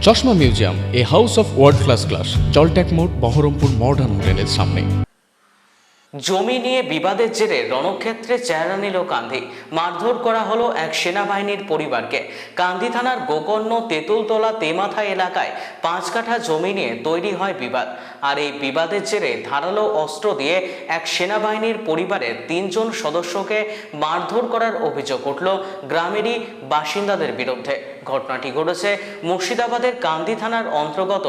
চশমা museum, a house of world class, জলট্যাক মোড়, বহরমপুর মডার্ন হোটেলের সামনে। জমি নিয়ে বিবাদের জেরে রণক্ষেত্রে চেহারা নিল কান্দি। মারধর করা হলো এক সেনাবাহিনীর পরিবারকে। কান্দি থানার গোকর্ণ তেঁতুলতলা তেমাথা এলাকায় 5 কাঠা জমি নিয়ে তৈরি হয় বিবাদ। আর এই বিবাদের জেরে ধারালো অস্ত্র দিয়ে এক সেনাবাহিনীর পরিবারের 3 জন সদস্যকে মারধর করার অভিযোগ উঠল গ্রামেরই বাসিন্দাদের বিরুদ্ধে। ঘটনাটি ঘটেছে মুর্শিদাবাদের কান্দি থানার অন্তর্গত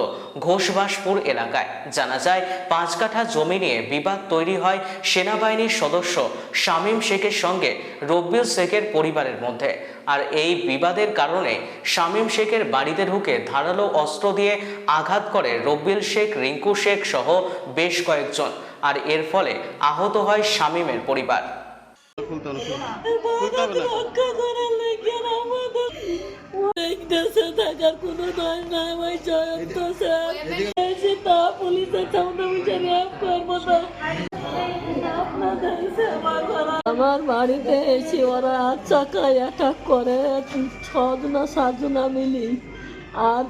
ঘোষবাসপুর এলাকায়। জানা যায় 5 কাঠা জমি নিয়ে বিবাদ তৈরি হয় সেনাবাহিনীর সদস্য শামীম শেখের সঙ্গে রব্বিল শেখের পরিবারের মধ্যে। আর এই বিবাদের কারণে শামীম শেখের বাড়িতে ঢুকে ধারালো অস্ত্র দিয়ে আঘাত করে রব্বিল শেখ, রিঙ্কু শেখ সহ বেশ কয়েকজন। আর এর ফলে আহত হয় শামীমের পরিবার। দেশে থাকার কোনো দল নাই, ওই জয়ন্ত স্যার তা পুলিশের সামনে বুঝে র্যাপ করবো তো আমার বাড়িতে এসে ওরা 8 চাকায় অ্যাটাক করে 6 জন 7 জন মিলি। আর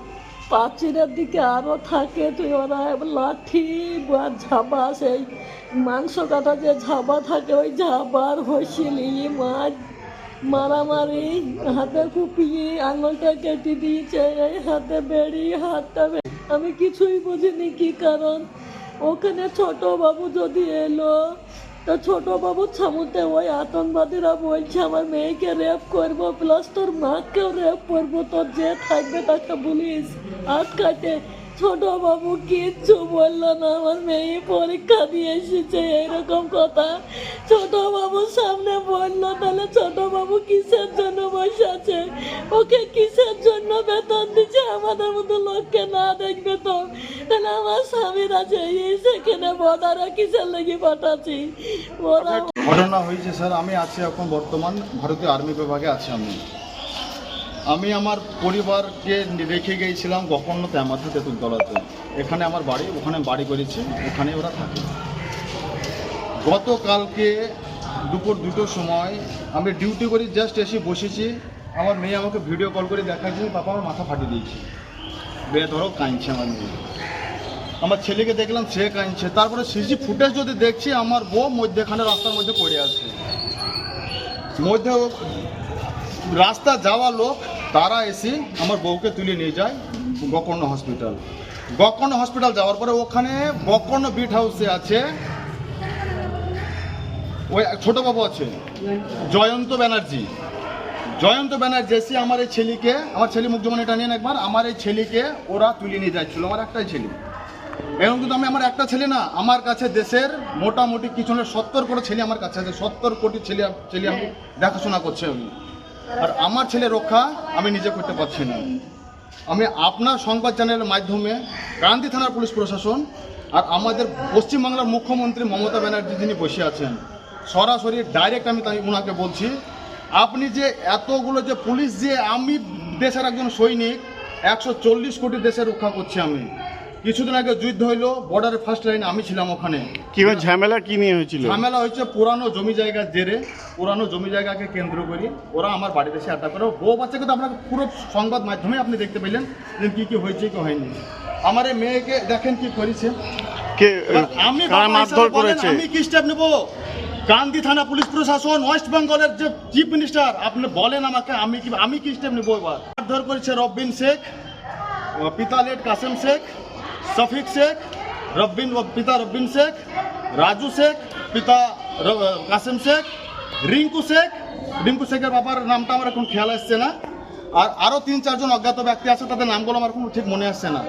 পাঁচিরের দিকে আরো থাকে, তুই ওরা লাঠি বা ঝাবা, সেই মাংস কাটা যে ঝাবা থাকে ওই ঝাবার হইসিলি মাছ মারামারি, হাতে কুপিয়ে আঙুলটা কেটে দিয়েছে, এই হাতে বেড়ি, হাতটা আমি কিছুই বুঝিনি কি কারণ। ওখানে ছোট বাবু যদি এলো তো ছোট বাবুর সামনে ওই আতঙ্কবাদীরা বলছে আমার মেয়েকে রেপ করবো, প্লাস তোর মাকেও রেপ করবো, তোর যে থাকবে তাকে পুলিশ আটকাতে। ছোট বাবু কিচ্ছু বললো না, আমার মেয়ে পরীক্ষা দিয়ে এসেছে এইরকম কথা ছোট বাবুর সামনে বললো। তাহলে ছোট বাবু কিসের জন্য বসে আছে? ওকে কিসের জন্য বেতন দিচ্ছে? আমাদের মতো লোককে না দেখবে তো? তাহলে আমার স্বামীর আছে সেখানে বর্ডারে কিসের লেগে পাঠাচ্ছি ওরা। ঘটনা হয়েছে স্যার, আমি আছি এখন বর্তমান ভারতীয় আর্মি বিভাগে আছি। আমি আমার পরিবারকে রেখে গিয়েছিলাম গোকর্ণ তেমাথা তেঁতুলতলাতে। এখানে আমার বাড়ি, ওখানে বাড়ি করেছি, ওখানে ওরা থাকে। গতকালকে দুপুর 2টোর সময় আমি ডিউটি করি, জাস্ট এসে বসেছি, আমার মেয়ে আমাকে ভিডিও কল করে দেখাচ্ছে বাবা আমার মাথা ফাটিয়ে দিয়েছে, বেধড়ক কাঁদছে আমার মেয়ে। আমার ছেলেকে দেখলাম সে কাঁদছে। তারপরে সিসি ফুটেজ যদি দেখছি আমার বউ মধ্যেখানে রাস্তার মধ্যে পড়ে আছে। মধ্যে রাস্তা যাওয়া লোক তারা এসে আমার বউকে তুলে নিয়ে যায় গোকর্ণ হসপিটাল। গোকর্ণ হসপিটাল যাওয়ার পরে ওখানে গোকর্ণ বিট হাউসে আছে ওই ছোট বাবু আছে জয়ন্ত ব্যানার্জি এসে আমার এই ছেলেকে, আমার ছেলে মুখ জমান এটা নিয়ে একবার, আমার এই ছেলেকে ওরা তুলে নিয়ে যাচ্ছিল। আমার একটাই ছেলে, এবং কিন্তু আমি আমার একটা ছেলে না, আমার কাছে দেশের মোটামুটি কিছু 70 কোটি ছেলে আমার কাছে আছে। 70 কোটি ছেলে আমি দেখাশোনা করছি আমি। আর আমার ছেলে রক্ষা আমি নিজে করতে পারছি না। আমি আপনার সংবাদ চ্যানেলের মাধ্যমে কান্দি থানার পুলিশ প্রশাসন আর আমাদের পশ্চিমবাংলার মুখ্যমন্ত্রী মমতা ব্যানার্জি যিনি বসে আছেন, সরাসরি ডাইরেক্ট আমি তাই ওনাকে বলছি, আপনি যে এতগুলো যে পুলিশ, যে আমি দেশের একজন সৈনিক, 140 কোটি দেশের রক্ষা করছি আমি। কিছুদিন আগে যুদ্ধ হইলো, বর্ডারের ফার্স্ট লাইনে আমি ছিলাম ওখানে। কিভাবে ঝামেলা কি নিয়ে হয়েছিল? ঝামেলা হয়েছে পুরানো জমি জায়গার জেরে, পুরানো জমি জায়গাকে কেন্দ্র করি ওরা আমার বাড়িতে এসে আটক করে। বউ বাচ্চাকে তো আপনাকে পুরো সংবাদ মাধ্যমে আপনি দেখতে পেলেন যে কি হয়েছে কি হয়নি। আমার এই মেয়েকে দেখেন কি করেছে। আমি মারধর করেছে, আমি কি স্টেপ নেব? কান্দি থানা পুলিশ প্রশাসন, ওয়েস্ট বেঙ্গলের যে চিফ মিনিস্টার, আপনি বলেন আমাকে আমি কি স্টেপ নেবো? এবার মারধর করেছে রব্বিন শেখ, পিতা লেট কাসেম শেখ, শফিক শেখ, পিতা রব্বিন শেখ, রাজু শেখ, পিতা কাসেম শেখ, রিঙ্কু শেখের বাবার নামটা আমার এখন খেয়াল আসছে না। আর আরও 3-4 জন অজ্ঞাত ব্যক্তি আছে, তাদের নামগুলো আমার কোনো ঠিক মনে আসছে না।